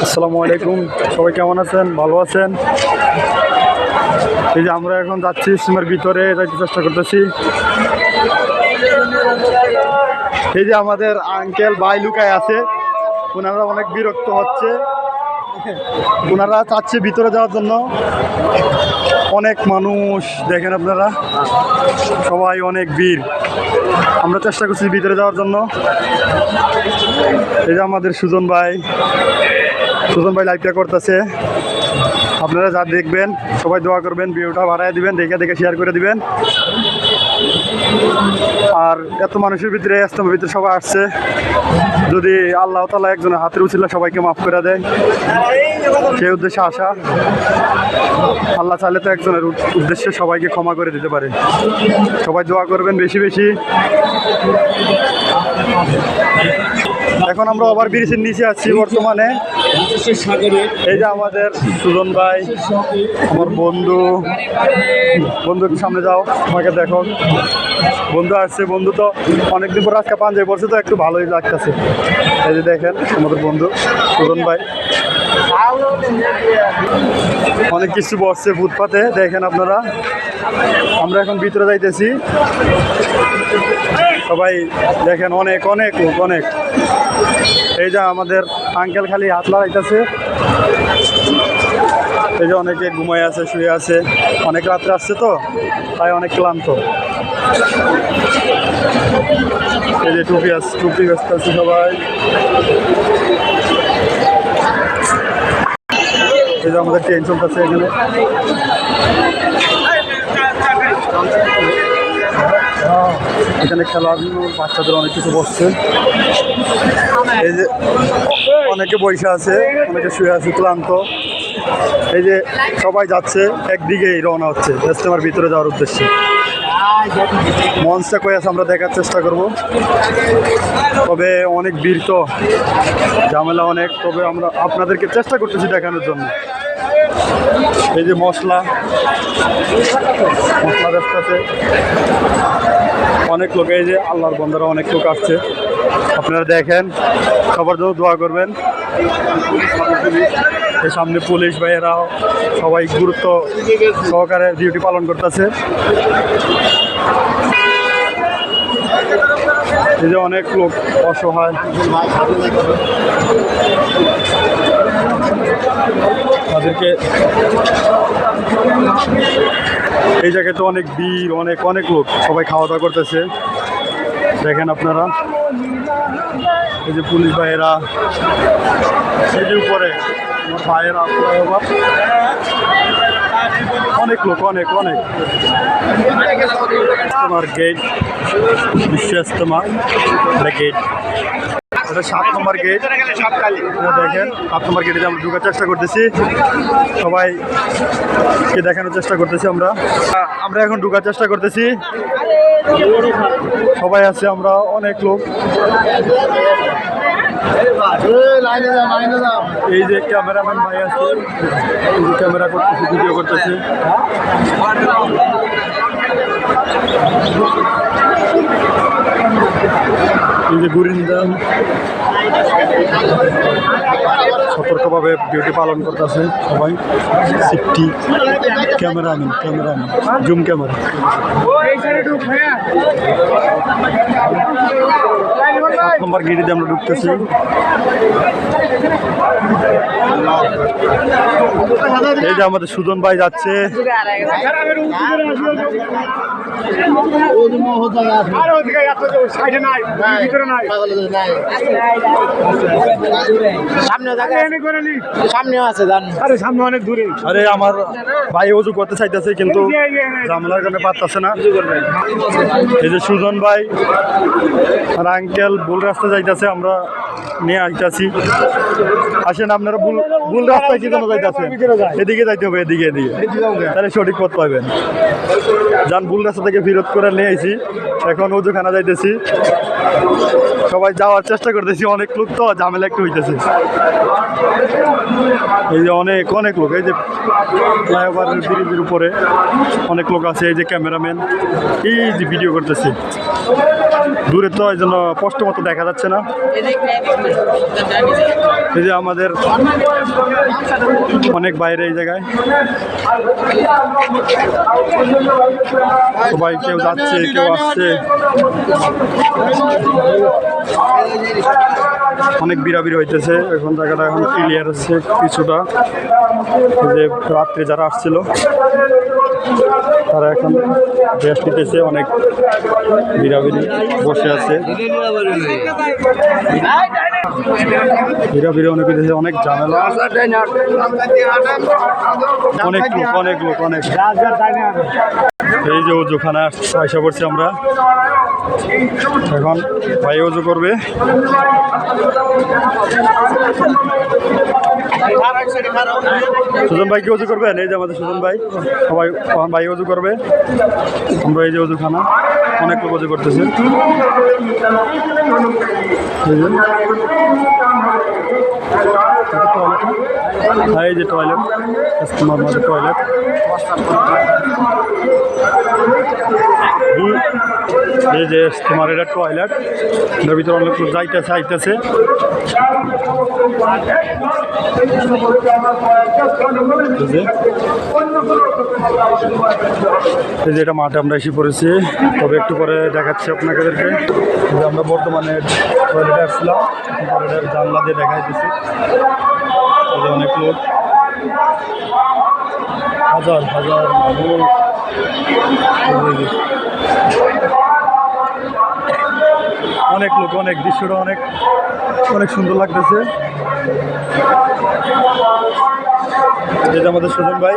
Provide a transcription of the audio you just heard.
আসসালামু আলাইকুম, সবাই কেমন আছেন? ভালো আছেন? এই যে আমরা এখন যাচ্ছি সিনেমার ভিতরে, যাইতে চেষ্টা করতেছি। এই যে আমাদের আঙ্কেল ভাই লুকায় আছে, ওনারা অনেক বিরক্ত হচ্ছে, ওনারা চাচ্ছে ভিতরে যাওয়ার জন্য। অনেক মানুষ দেখেন আপনারা, সবাই অনেক ভিড়। আমরা চেষ্টা করছি ভিতরে যাওয়ার জন্য। এই যে আমাদের সুজন ভাই লাইভটা করতেছে। আপনারা যা দেখবেন সবাই দোয়া করবেন, ভিডিওটা বাড়ায় দিবেন, দেখে শেয়ার করে দিবেন। আর এত মানুষের ভিতরে ইজতেমার ভিতরে সবাই আসছে, যদি আল্লাহ তাআলা একজনের হাতের উছিলা সবাইকে মাফ করে দেয়, সেই উদ্দেশ্যে আসা। আল্লাহ চাইলে তো একজনের উদ্দেশ্যে সবাইকে ক্ষমা করে দিতে পারে। সবাই দোয়া করবেন বেশি বেশি। এখন আমরা ওভার ব্রিজের নিচে আছি বর্তমানে। এই যে আমাদের সুজন ভাই, আমার বন্ধু একটু সামনে যাও, আমাকে দেখো। বন্ধু আসছে, বন্ধু তো অনেকদিন পর আজকে পাঞ্জাবি পড়ছে, তো একটু ভালোই লাগতেছে। এই যে দেখেন আমাদের বন্ধু সুজন ভাই, অনেক কিছু বসছে ফুটপাতে, দেখেন আপনারা। আমরা এখন ভিতরে যাইতেছি, সবাই দেখেন অনেক অনেক লোক, অনেক। এই যে আমাদের আঙ্কেল খালি হাত লাগাইতেছে। এই যে অনেকে ঘুমায় আছে, শুয়ে আছে, অনেক রাত্রে আসছে তো, তাই অনেক ক্লান্ত। এই যে টুপি ব্যস্ত আছে সবাই। এই যে আমাদের ট্রেন চলতেছে এখানে। এখানে খেলার বাচ্চাদের অনেক কিছু বসছে। এই যে অনেকে বসে আছে, অনেকে শুয়ে আছে ক্লান্ত। এই যে সবাই যাচ্ছে, একদিকেই রওনা হচ্ছে ইজতেমার ভিতরে যাওয়ার উদ্দেশ্যে। মঞ্চটা কই আছে আমরা দেখার চেষ্টা করব, তবে অনেক ভিড় তো, ঝামেলা অনেক, তবে আমরা আপনাদেরকে চেষ্টা করতেছি দেখানোর জন্য। এই যে মশলা ব্যস্ত আছে অনেক লোক। এই যে আল্লাহর বন্দারা অনেক লোক আসছে, আপনারা দেখেন, সবার জন্য দোয়া করবেন। এই সামনে পুলিশ ভাইয়েরাও সবাই গুরুত্ব সহকারে ডিউটি পালন করতেছে। এই যে অনেক লোক অসহায়, তাদেরকে এই জায়গায় তো অনেক ভিড়, অনেক লোক, সবাই খাওয়া দাওয়া করতেছে, দেখেন আপনারা। এই যে পুলিশ ভাইয়েরা, এই যে উপরে আমার ভাইয়েরা, অনেক লোক, অনেক তোমার গেট, বিশ্ব ইজতেমা গেট, এটা 7 নম্বর গেট। দেখেন 7 নম্বর গেটে আমরা ঢোকার চেষ্টা করতেছি, সবাইকে দেখানোর চেষ্টা করতেছি। আমরা এখন ঢোকার চেষ্টা করতেছি, সবাই আছে, আমরা অনেক লোক। এই যে ক্যামেরাম্যান ভাই আছে, ক্যামেরা করতেছে, ভিডিও করতেছে। এই যে গুরিন্দা সতর্কভাবে ডিউটি পালন করতেছে সবাই। সিফটি ক্যামেরাম্যান জুম ক্যামেরা। নম্বর গেটে আমরা ঢুকতেছি। এই যে আমাদের সুজন ভাই যাচ্ছে। সামনেও আছে, সামনে অনেক দূরে। আরে আমার ভাই ওযু করতে চাইতেছে, কিন্তু ঝামেলার কারণে পারতেছে না। এই যে সুজন ভাই আর আঙ্কেল ভুল রাস্তা যাইতেছে, আমরা নিয়ে আসতেছি। আসেন আপনারা, ভুল রাস্তায় কি জন্য যাইতেছে? এদিকে যাইতে হবে, এদিকে তাহলে সঠিক পথ পাবেন। যান, ভুল রাস্তা থেকে ফিরত করে নিয়ে আইছি, এখন ওযুখানা যাইতেছি। সবাই যাওয়ার চেষ্টা করতেছি, অনেক লোক তো, ঝামেলা একটু হইতেছে। এই যে অনেক লোক, এই যে ফ্লাইওভারের ব্রিজের উপরে অনেক লোক আছে। এই যে ক্যামেরাম্যান, এই যে ভিডিও করতেছে, দূরে তো এই জন্য স্পষ্ট মতো দেখা যাচ্ছে না। এই যে আমাদের অনেক বাইরে এই জায়গায় সবাই কেউ যাচ্ছে কেউ আসছে, অনেক বিড়াবিড়ি হইতেছে। এখন জায়গাটা এখন ক্লিয়ার হচ্ছে কিছুটা। এই যে রাত্রে যারা আসছিল তারা এখন রেস্ট নিতেছে, অনেক বিড়াবিড়ি বসে আছে। বিড়াবিড়ি অনেক হইতেছে, অনেক ঝামেলা, অনেক লোক অনেক লোক অনেক। এই যে অজুখানা পয়সা পড়ছি আমরা, এখন ভাই অজু করবে। সুজন ভাই কি অজু করবেন? এই যে আমাদের সুজন ভাই, সবাই ভাই অজু করবে। আমরা এই যে অজুখানা, অনেক লোক অজু করতেছে। এই যে টয়লেট, তোমার মধ্যে টয়লেট। এই যে তোমার এটা টয়লেট, এটার ভিতরে অনেক লোক যাইতেছে আইতেছে। এই যে এটা মাঠে আমরা এসে পড়েছি, তবে একটু পরে দেখাচ্ছি আপনাদেরকে। যে আমরা বর্তমানে টয়লেটে আসছিলাম, টয়লেটের জানলা দিয়ে দেখা যাচ্ছে অনেক লোক, হাজার হাজার মানুষ। অনেক লোক, অনেক দৃশ্যটা অনেক অনেক সুন্দর লাগতেছে। এই যে আমাদের সুজন ভাই।